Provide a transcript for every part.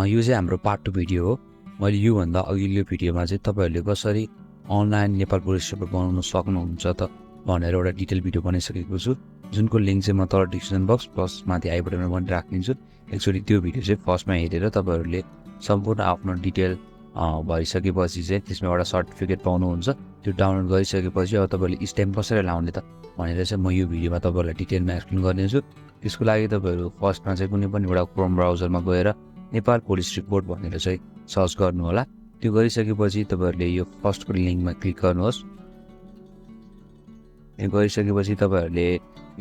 यो चाहिँ हाम्रो पार्ट 2 भिडियो हो। मैले योभन्दा अघिल्लो भिडियोमा चाहिँ तपाईँहरूले कसरी अनलाइन नेपाल पुलिस पेपर बनाउन सक्नुहुन्छ त भनेर एउटा डिटेल भिडियो बनाइसकेको छु, जुनको लिङ्क चाहिँ म तल डिस्क्रिप्सन बक्स प्लस माथि आई बटनमा पनि राखिदिन्छु। एकचोटि त्यो भिडियो चाहिँ फर्स्टमा हेरेर तपाईँहरूले सम्पूर्ण आफ्नो डिटेल भइसकेपछि चाहिँ त्यसमा एउटा सर्टिफिकेट पाउनुहुन्छ। त्यो डाउनलोड गरिसकेपछि अब तपाईँहरूले स्ट्याम्प कसरी लाउने त भनेर चाहिँ म यो भिडियोमा तपाईँहरूलाई डिटेलमा एक्सप्लेन गर्नेछु। त्यसको लागि तपाईँहरू फर्स्टमा चाहिँ कुनै पनि एउटा क्रोम ब्राउजरमा गएर नेपाल पुलिस रिपोर्ट भनेर चाहिँ सर्च गर्नु होला। त्यो गरिसकेपछि तपाईँहरूले यो फर्स्टको लिङ्कमा क्लिक गर्नुहोस्। यो गरिसकेपछि तपाईँहरूले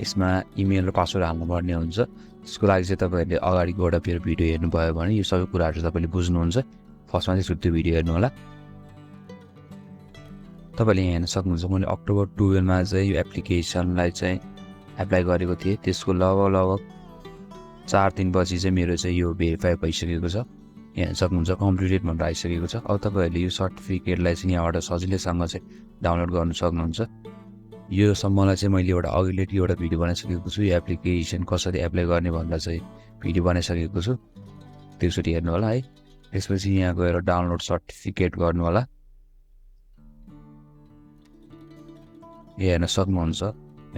यसमा इमेल र पासवर्ड हाल्नुपर्ने हुन्छ। त्यसको लागि चाहिँ तपाईँहरूले अगाडिबाट फेरि भिडियो हेर्नुभयो भने यो सबै कुराहरू तपाईँले बुझ्नुहुन्छ। फर्स्टमा चाहिँ त्यो भिडियो हेर्नु होला। तपाईँले यहाँ हेर्न सक्नुहुन्छ मैले अक्टोबर 12मा चाहिँ यो एप्लिकेसनलाई चाहिँ एप्लाई गरेको थिएँ। त्यसको लगभग 4 दिनपछि चाहिँ मेरो चाहिँ यो भेरिफाई भइसकेको छ। यहाँ हेर्न सक्नुहुन्छ कम्प्लिटेड भनेर आइसकेको छ। अब तपाईँहरूले यो सर्टिफिकेटलाई चाहिँ यहाँबाट सजिलैसँग चाहिँ डाउनलोड गर्न सक्नुहुन्छ। यो सम्मलाई चाहिँ मैले एउटा भिडियो बनाइसकेको छु। यो एप्लिकेसन कसरी एप्लाई गर्ने भनेर चाहिँ भिडियो बनाइसकेको छु। त्यसरी हेर्नु होला है। त्यसपछि यहाँ गएर डाउनलोड सर्टिफिकेट गर्नु होला। यहाँ हेर्न सक्नुहुन्छ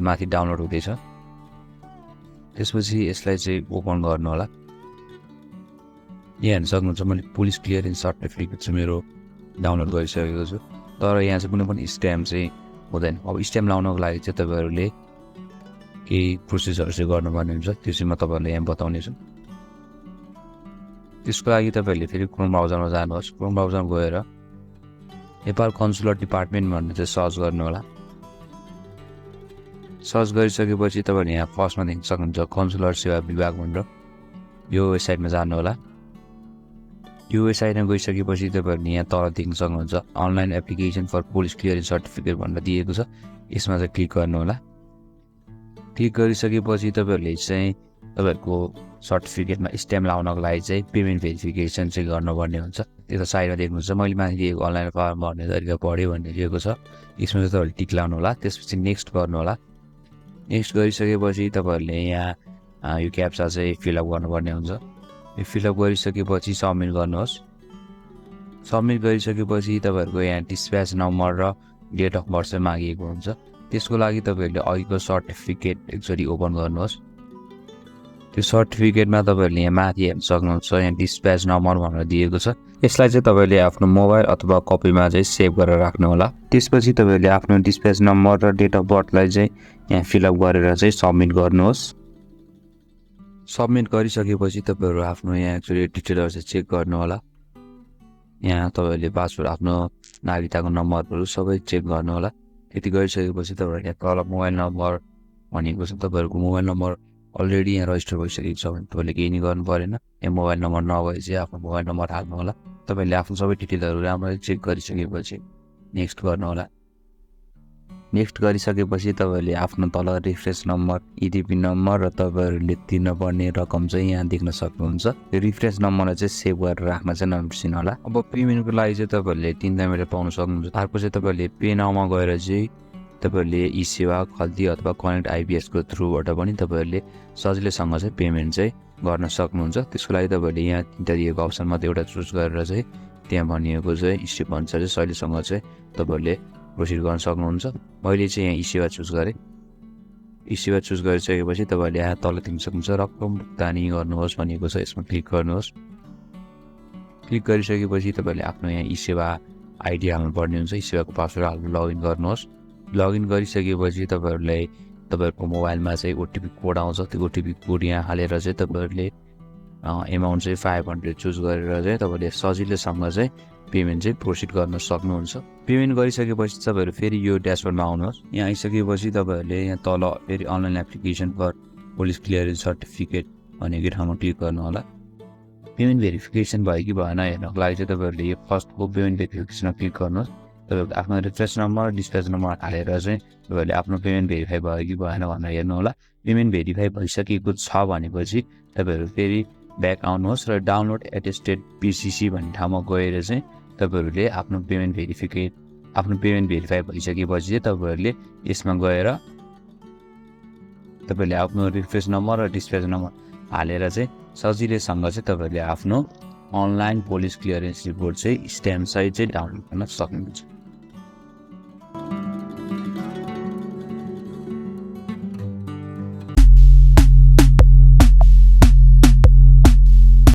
माथि डाउनलोड हुँदैछ। त्यसपछि यसलाई चाहिँ ओपन गर्नु होला। यहाँ हेर्न सक्नुहुन्छ मैले पुलिस क्लियरेन्स सर्टिफिकेट चाहिँ मेरो डाउनलोड गरिसकेको छु। तर यहाँ चाहिँ कुनै पनि स्ट्याम्प चाहिँ हुँदैन। अब स्ट्याम्प लाउनको लागि चाहिँ तपाईँहरूले केही प्रोसेसहरू चाहिँ गर्नुपर्ने हुन्छ। त्यो चाहिँ म तपाईँहरूलाई यहाँ बताउने छु। त्यसको लागि तपाईँहरूले फेरि क्रोम ब्राउजरमा जानुहोस्। क्रोम ब्राउजरमा गएर नेपाल कन्सुलर डिपार्टमेन्ट भनेर चाहिँ सर्च गर्नु होला। सर्च गरिसकेपछि तपाईँहरूले यहाँ फर्स्टमा देख्न सक्नुहुन्छ कन्सुलर सेवा विभाग भनेर यो वेबसाइटमा जानु होला। यो वेबसाइटमा गइसकेपछि तपाईँहरूले यहाँ तल देख्न सक्नुहुन्छ online application for police clearance certificate भनेर दिएको छ। यसमा चाहिँ क्लिक गर्नु होला। क्लिक गरिसकेपछि तपाईँहरूले चाहिँ तपाईँहरूको सर्टिफिकेटमा स्ट्याम्प लाउनको लागि चाहिँ पेमेन्ट भेरिफिकेसन चाहिँ गर्नुपर्ने हुन्छ। त्यो त साइडमा देख्नुहुन्छ मैले माथि दिएको अनलाइन फर्म भर्ने तरिका पढ्यो भन्ने दिएको छ। यसमा चाहिँ तपाईँहरूले टिक लाउनु होला। त्यसपछि नेक्स्ट गर्नु होला। नेक्स्ट गरिसकेपछि तपाईँहरूले यहाँ यो क्याप्चा चाहिँ फिलअप गर्नुपर्ने हुन्छ। यो फिलअप गरिसकेपछि सबमिट गर्नुहोस्। सबमिट गरिसकेपछि तपाईँहरूको यहाँ डिस्प्याच नम्बर र डेट अफ बर्थ चाहिँ मागिएको हुन्छ। त्यसको लागि तपाईँहरूले अघिको सर्टिफिकेट एकचोटि ओपन गर्नुहोस्। त्यो सर्टिफिकेटमा तपाईँहरूले यहाँ माथि हेर्न सक्नुहुन्छ यहाँ डिस्प्याच नम्बर भनेर दिएको छ। यसलाई चाहिँ तपाईँले आफ्नो मोबाइल अथवा कपीमा चाहिँ सेभ गरेर राख्नु होला। त्यसपछि तपाईँहरूले आफ्नो डिस्प्याच नम्बर र डेट अफ बर्थलाई चाहिँ यहाँ फिलअप गरेर चाहिँ सबमिट गर्नुहोस्। सबमिट गरिसकेपछि तपाईँहरू आफ्नो यहाँ एक्चुअली डिटेलहरू चाहिँ चेक गर्नु होला। यहाँ तपाईँहरूले पासवर्ड आफ्नो नागरिकताको नम्बरहरू सबै चेक गर्नु होला। त्यति गरिसकेपछि तपाईँहरूले तल मोबाइल नम्बर भनेको छ। तपाईँहरूको मोबाइल नम्बर अलरेडी यहाँ रजिस्टर भइसकेको छ भने तपाईँले केही नि गर्नु परेन। यहाँ मोबाइल नम्बर नभए चाहिँ आफ्नो मोबाइल नम्बर हाल्नु होला। तपाईँले आफ्नो सबै डिटेलहरू राम्ररी चेक गरिसकेपछि नेक्स्ट गर्नु होला। नेक्स्ट गरिसकेपछि तपाईँहरूले आफ्नो तल रिफ्रेस नम्बर इडिपी नम्बर र तपाईँहरूले तिर्नुपर्ने रकम चाहिँ यहाँ देख्न सक्नुहुन्छ। त्यो रिफ्रेस नम्बरलाई चाहिँ सेभ गरेर राख्न चाहिँ नबिर्सिनु होला। अब पेमेन्टको लागि चाहिँ तपाईँहरूले 3 मेटर पाउन सक्नुहुन्छ। अर्को चाहिँ तपाईँहरूले पे नाउमा गएर चाहिँ तपाईँहरूले ई सेवा खल्ती अथवा कनेक्ट आइपिएसको थ्रुबाट पनि तपाईँहरूले सजिलैसँग चाहिँ पेमेन्ट चाहिँ गर्न सक्नुहुन्छ। त्यसको लागि तपाईँहरूले यहाँ 3टा दिएको अप्सन मात्रै एउटा चुज गरेर चाहिँ त्यहाँ भनिएको चाहिँ स्टेप अनुसार चाहिँ सहिलेसँग चाहिँ तपाईँहरूले प्रोसिड गर्न सक्नुहुन्छ। मैले चाहिँ यहाँ ई सेवा चुज गरेँ। ई सेवा चुज गरिसकेपछि तपाईँहरूले यहाँ तल देख्न सक्नुहुन्छ रकम भुक्तानी गर्नुहोस् भनेको छ। यसमा क्लिक गर्नुहोस्। क्लिक गरिसकेपछि तपाईँहरूले आफ्नो यहाँ ई सेवा आइडी हाल्नुपर्ने हुन्छ। ई सेवाको पासवर्ड हाल्नु लगइन गर्नुहोस्। लगइन गरिसकेपछि तपाईँहरूलाई तपाईँहरूको मोबाइलमा चाहिँ ओटिपी कोड आउँछ। त्यो ओटिपी कोड यहाँ हालेर चाहिँ तपाईँहरूले एमाउन्ट चाहिँ 500 चुज गरेर चाहिँ तपाईँहरूले सजिलैसँग चाहिँ पेमेन्ट चाहिँ प्रोसिड गर्न सक्नुहुन्छ। पेमेन्ट गरिसकेपछि तपाईँहरू फेरि यो ड्यासबोर्डमा आउनुहोस्। यहाँ आइसकेपछि तपाईँहरूले यहाँ तल फेरि online application for police clearance certificate भनेको ठाउँमा क्लिक गर्नु होला। पेमेन्ट भेरिफिकेसन भयो कि भएन हेर्नको लागि चाहिँ तपाईँहरूले यो फर्स्टको पेमेन्ट भेरिफिकेसनमा क्लिक गर्नुहोस्। तपाईँहरूको आफ्नो रिफ्रेस नम्बर डिस्प्याच नम्बर हालेर चाहिँ तपाईँहरूले आफ्नो पेमेन्ट भेरिफाई भयो कि भएन भनेर हेर्नु होला। पेमेन्ट भेरिफाई भइसकेको छ भनेपछि तपाईँहरू फेरि ब्याक आउनुहोस् र डाउनलोड एटेस्टेड पिसिसी भन्ने ठाउँमा गएर चाहिँ तपाईँहरूले आफ्नो पेमेन्ट भेरिफाई भइसकेपछि चाहिँ तपाईँहरूले यसमा गएर तपाईँहरूले आफ्नो रिफ्रेस नम्बर र डिस्प्याच नम्बर हालेर चाहिँ सजिलैसँग चाहिँ तपाईँहरूले आफ्नो अनलाइन पुलिस क्लियरेन्स रिपोर्ट चाहिँ स्ट्याम्प सहित चाहिँ डाउनलोड गर्न सक्नुहुन्छ।